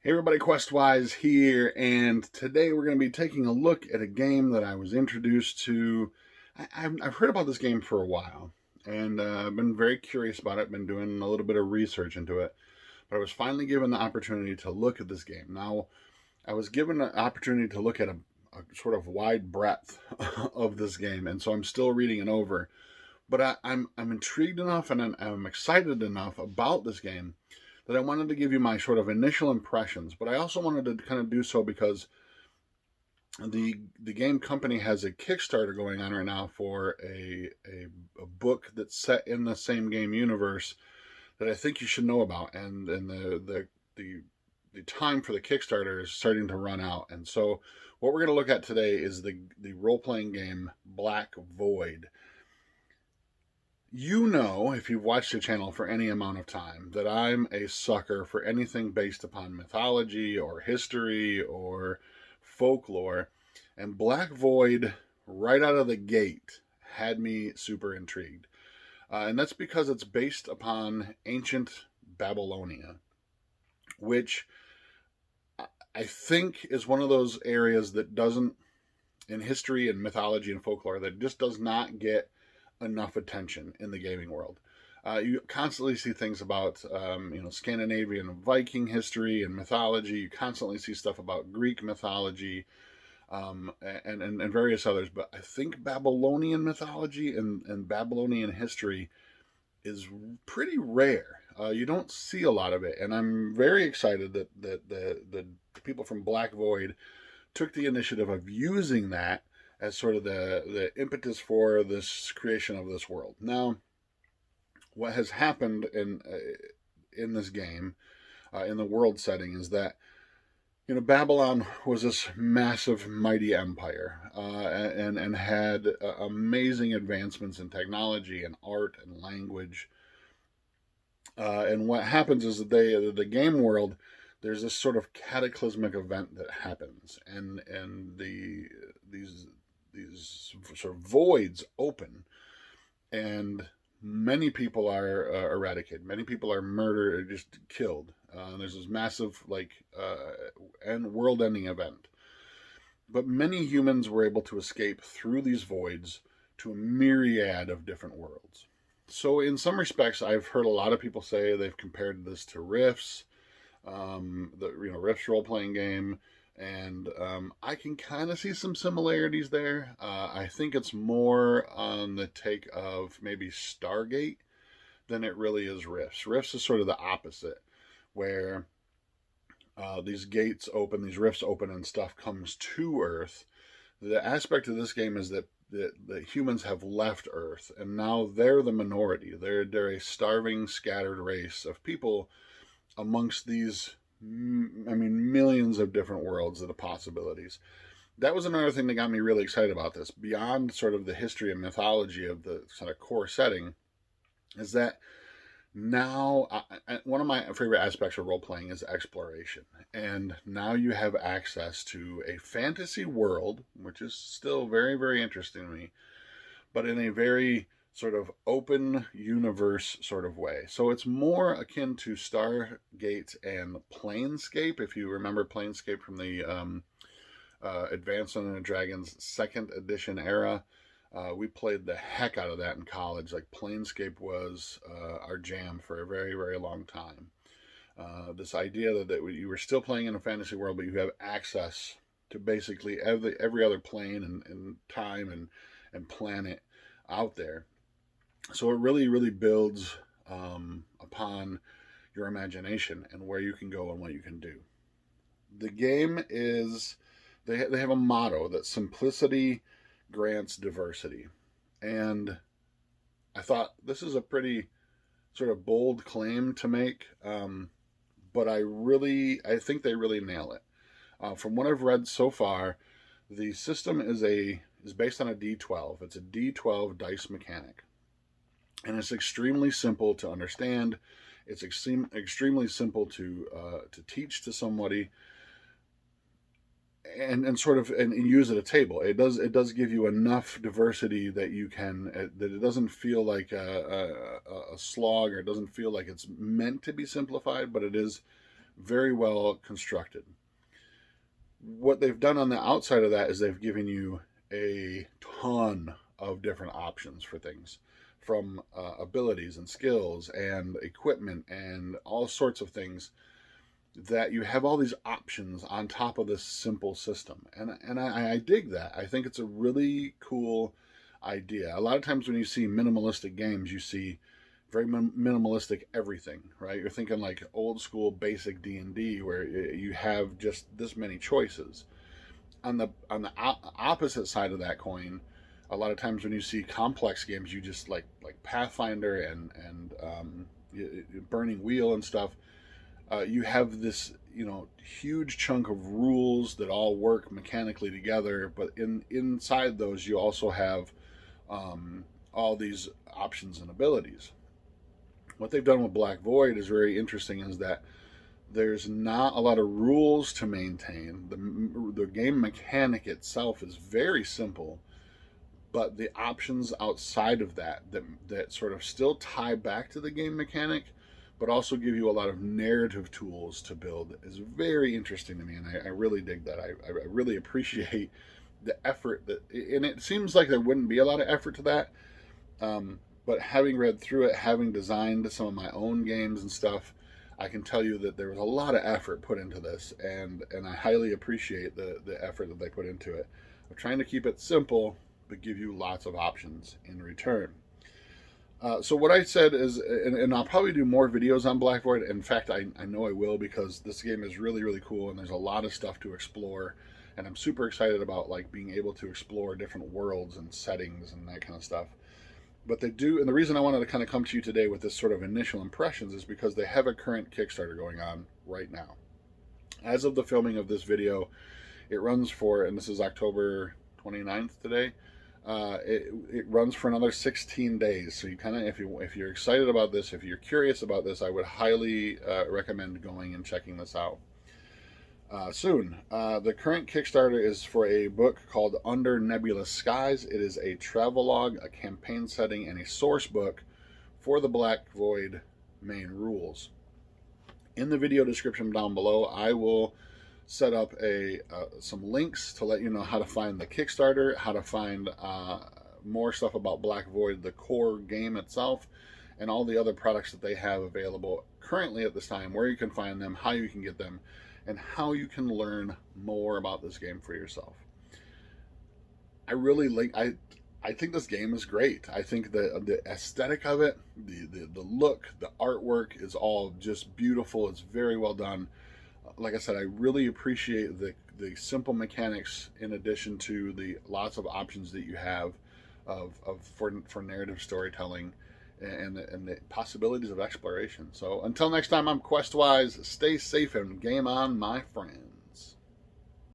Hey everybody, Questwise here, and today we're going to be taking a look at a game that I was introduced to. I've heard about this game for a while, and I've been very curious about it, been doing a little bit of research into it, but I was finally given the opportunity to look at this game. Now, I was given an opportunity to look at a sort of wide breadth of this game, and so I'm still reading it over, but I'm intrigued enough and I'm excited enough about this game that I wanted to give you my sort of initial impressions, but I also wanted to kind of do so because the game company has a Kickstarter going on right now for a book that's set in the same game universe that I think you should know about, and the time for the Kickstarter is starting to run out, and so what we're going to look at today is the role playing game Black Void. You know, if you've watched the channel for any amount of time, that I'm a sucker for anything based upon mythology or history or folklore. And Black Void, right out of the gate, had me super intrigued. And that's because it's based upon ancient Babylonia, which I think is one of those areas that doesn't, in history and mythology and folklore, that just does not get enough attention in the gaming world. You constantly see things about Scandinavian Viking history and mythology. You constantly see stuff about Greek mythology and various others. But I think Babylonian mythology and Babylonian history is pretty rare. You don't see a lot of it, and I'm very excited that the people from Black Void took the initiative of using that as sort of the impetus for this creation of this world. Now, what has happened in this game, in the world setting, is that Babylon was this massive, mighty empire, and had amazing advancements in technology and art and language. And what happens is that the game world, there's this sort of cataclysmic event that happens, and these sort of voids open, and many people are eradicated. Many people are murdered or just killed. There's this massive world-ending event. But many humans were able to escape through these voids to a myriad of different worlds. So in some respects, I've heard a lot of people say they've compared this to Rifts, Rift's role-playing game, and I can kind of see some similarities there. I think it's more on the take of maybe Stargate than it really is Rifts. Rifts is sort of the opposite, where these gates open, these rifts open, and stuff comes to Earth. The aspect of this game is that the humans have left Earth, and now they're the minority. They're a starving, scattered race of people amongst these, millions of different worlds and the possibilities. That was another thing that got me really excited about this. Beyond sort of the history and mythology of the sort of core setting, is that now one of my favorite aspects of role playing is exploration, and now you have access to a fantasy world, which is still very, very interesting to me, but in a very sort of open universe sort of way. So it's more akin to Stargate and Planescape, if you remember Planescape from the Advanced Dungeons and Dragons 2nd edition era. We played the heck out of that in college. Like, Planescape was our jam for a very, very long time. This idea that you were still playing in a fantasy world, but you have access to basically every other plane and time and planet out there. So it really, really builds upon your imagination and where you can go and what you can do. The game is, they have a motto that simplicity grants diversity. And I thought this is a pretty sort of bold claim to make, but I think they really nail it. From what I've read so far, the system is based on a D12. It's a D12 dice mechanic. And it's extremely simple to understand. It's extremely simple to teach to somebody, and use at a table. It does give you enough diversity that you can that it doesn't feel like a slog, or it doesn't feel like it's meant to be simplified, but it is very well constructed. What they've done on the outside of that is they've given you a ton of different options for things, from abilities and skills and equipment and all sorts of things, that you have all these options on top of this simple system. And I dig that. I think it's a really cool idea. A lot of times when you see minimalistic games, you see very minimalistic everything, right? You're thinking like old school basic D&D where you have just this many choices. On the opposite side of that coin, a lot of times when you see complex games, you just like Pathfinder and Burning Wheel and stuff, you have this, you know, huge chunk of rules that all work mechanically together, but inside those you also have all these options and abilities. What they've done with Black Void is very interesting, is that there's not a lot of rules to maintain. The game mechanic itself is very simple, but the options outside of that sort of still tie back to the game mechanic, but also give you a lot of narrative tools to build, is very interesting to me, and I really dig that. I really appreciate the effort that, and it seems like there wouldn't be a lot of effort to that, but having read through it, having designed some of my own games and stuff, I can tell you that there was a lot of effort put into this, and I highly appreciate the effort that they put into it. I'm trying to keep it simple, but give you lots of options in return. So what I said is, and I'll probably do more videos on Black Void. In fact, I know I will, because this game is really, really cool, and there's a lot of stuff to explore, and I'm super excited about like being able to explore different worlds and settings and that kind of stuff. But they do, and the reason I wanted to kind of come to you today with this sort of initial impressions is because they have a current Kickstarter going on right now. As of the filming of this video, it runs for, and this is October 29th today, it runs for another 16 days. So you kind of, if you're excited about this, if you're curious about this, I would highly recommend going and checking this out soon. The current Kickstarter is for a book called Under Nebulous Skies. It is a travelogue, a campaign setting, and a source book for the Black Void main rules. In the video description down below, I will set up some links to let you know how to find the Kickstarter, how to find more stuff about Black Void, the core game itself, and all the other products that they have available currently at this time, where you can find them, how you can get them, and how you can learn more about this game for yourself. I think this game is great. I think the aesthetic of it, the look, the artwork is all just beautiful. It's very well done. Like I said, I really appreciate the simple mechanics, in addition to the lots of options that you have for narrative storytelling and the possibilities of exploration. So until next time, I'm Questwise. Stay safe and game on, my friend.